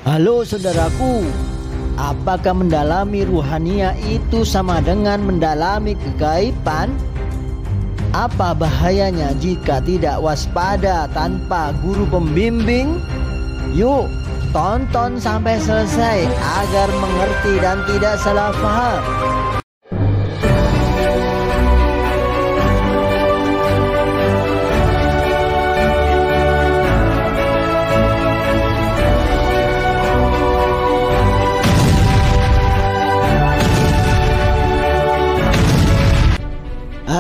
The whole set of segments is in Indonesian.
Halo saudaraku, apakah mendalami ruhania itu sama dengan mendalami kegaiban? Apa bahayanya jika tidak waspada tanpa guru pembimbing? Yuk, tonton sampai selesai agar mengerti dan tidak salah paham.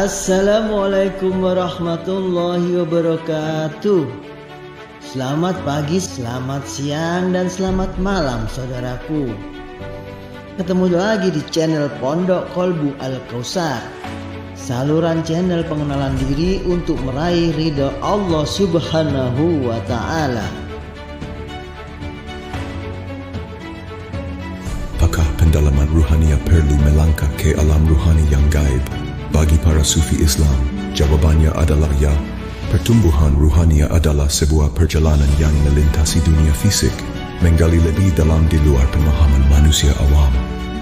Assalamualaikum warahmatullahi wabarakatuh. Selamat pagi, selamat siang, dan selamat malam saudaraku. Ketemu lagi di channel Pondok Kolbu Al-Kausar, saluran channel pengenalan diri untuk meraih ridha Allah Subhanahu wa Ta'ala. Apakah pendalaman ruhania perlu melangkah ke alam ruhani yang gaib? Bagi para sufi Islam, jawabannya adalah ya. Pertumbuhan ruhania adalah sebuah perjalanan yang melintasi dunia fisik, menggali lebih dalam di luar pemahaman manusia awam.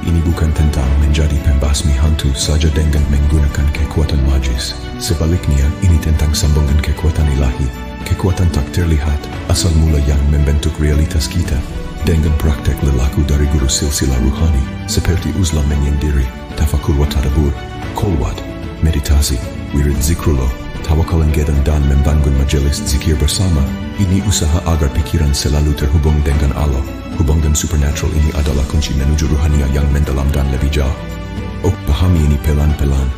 Ini bukan tentang menjadi pembasmi hantu saja dengan menggunakan kekuatan magis. Sebaliknya, ini tentang sambungan kekuatan ilahi, kekuatan tak terlihat, asal mula yang membentuk realitas kita, dengan praktek lelaku dari guru silsilah ruhani, seperti uzlah menyendiri, tafakur wa tadabbur, kolwat, meditasi, wirid zikrullah, tawakal dan membangun majelis zikir bersama. Ini usaha agar pikiran selalu terhubung dengan Allah. Hubungan supernatural ini adalah kunci menuju ruhania yang mendalam dan lebih jauh. Oh, pahami ini pelan-pelan.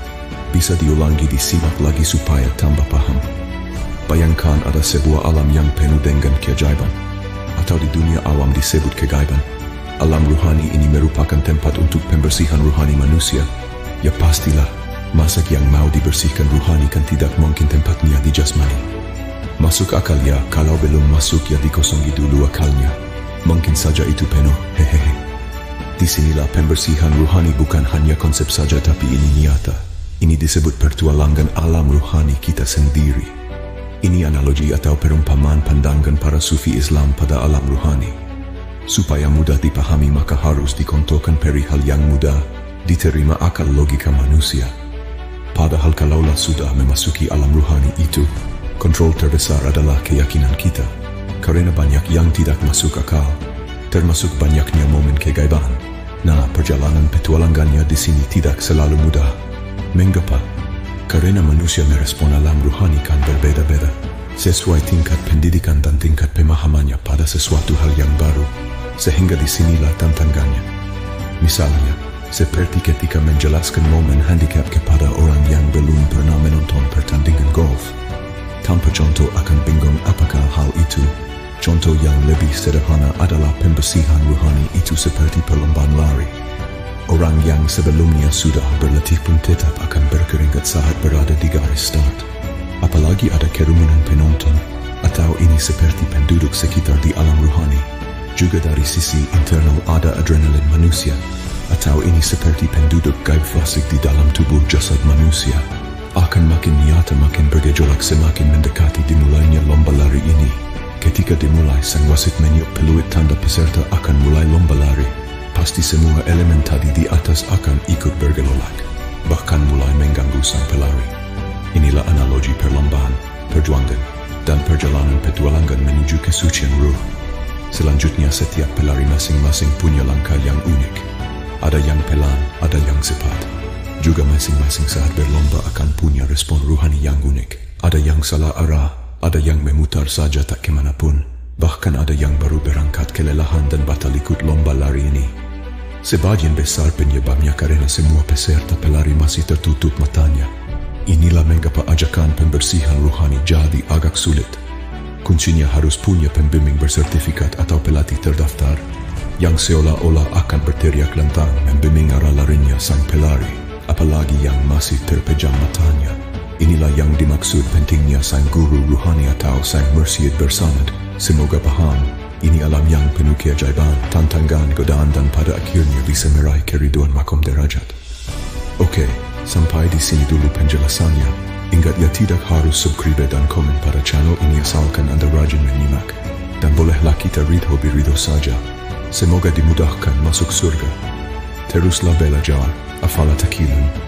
Bisa diulangi, disimak lagi supaya tambah paham. Bayangkan ada sebuah alam yang penuh dengan keajaiban, atau di dunia awam disebut kegaiban. Alam ruhani ini merupakan tempat untuk pembersihan ruhani manusia. Ya pastilah, masak yang mau dibersihkan ruhani kan tidak mungkin tempatnya di jasmani. Masuk akal ya, kalau belum masuk ya dikosongi dulu akalnya. Mungkin saja itu penuh, hehehe. Disinilah pembersihan ruhani bukan hanya konsep saja, tapi ini nyata. Ini disebut pertualangan alam ruhani kita sendiri. Ini analogi atau perumpamaan pandangan para sufi Islam pada alam ruhani. Supaya mudah dipahami maka harus dikontohkan perihal yang mudah diterima akal logika manusia. Padahal kalaulah sudah memasuki alam ruhani itu, kontrol terbesar adalah keyakinan kita. Karena banyak yang tidak masuk akal, termasuk banyaknya momen kegaiban. Nah, perjalanan petualangannya di sini tidak selalu mudah. Mengapa? Karena manusia merespon alam ruhani kan berbeda-beda, sesuai tingkat pendidikan dan tingkat pemahamannya pada sesuatu hal yang baru. Sehingga disinilah tantangannya. Misalnya, seperti ketika menjelaskan momen handicap kepada orang yang belum pernah menonton pertandingan golf. Tanpa contoh akan bingung apakah hal itu. Contoh yang lebih sederhana adalah pembersihan ruhani itu seperti perlombaan lari. Orang yang sebelumnya sudah berlatih pun tetap akan berkeringat saat berada di garis start. Apalagi ada kerumunan penonton, atau ini seperti penduduk sekitar di alam ruhani. Juga dari sisi internal ada adrenalin manusia, atau ini seperti penduduk gaib fasik di dalam tubuh jasad manusia. Akan makin nyata, makin bergejolak semakin mendekati dimulainya lomba lari ini. Ketika dimulai, sang wasit meniup peluit tanda peserta akan mulai lomba lari. Pasti semua elemen tadi di atas akan ikut bergelolak, bahkan mulai mengganggu sang pelari. Inilah analogi perlombaan, perjuangan, dan perjalanan petualangan menuju kesucian ruh. Selanjutnya, setiap pelari masing-masing punya langkah yang unik. Ada yang pelan, ada yang cepat. Juga masing-masing saat berlomba akan punya respon ruhani yang unik. Ada yang salah arah, ada yang memutar saja tak kemanapun. Bahkan ada yang baru berangkat kelelahan dan batal ikut lomba lari ini. Sebagian besar penyebabnya karena semua peserta pelari masih tertutup matanya. Inilah mengapa ajakan pembersihan ruhani jadi agak sulit. Kuncinya harus punya pembimbing bersertifikat atau pelatih terdaftar, yang seolah-olah akan berteriak lantang membimbing arah larinya sang pelari, apalagi yang masih terpejam matanya. Inilah yang dimaksud pentingnya sang guru ruhani atau sang mursyid bersamad. Semoga paham, ini alam yang penuh keajaiban, tantangan, godaan, dan pada akhirnya bisa meraih keriduan makom derajat. Oke, sampai di sini dulu penjelasannya. Ingat ya, tidak harus subscribe dan komen pada channel ini asalkan Anda rajin menyimak. dan bolehlah kita ridho saja. Semoga dimudahkan masuk surga. Teruslah belajar, afalah takilun.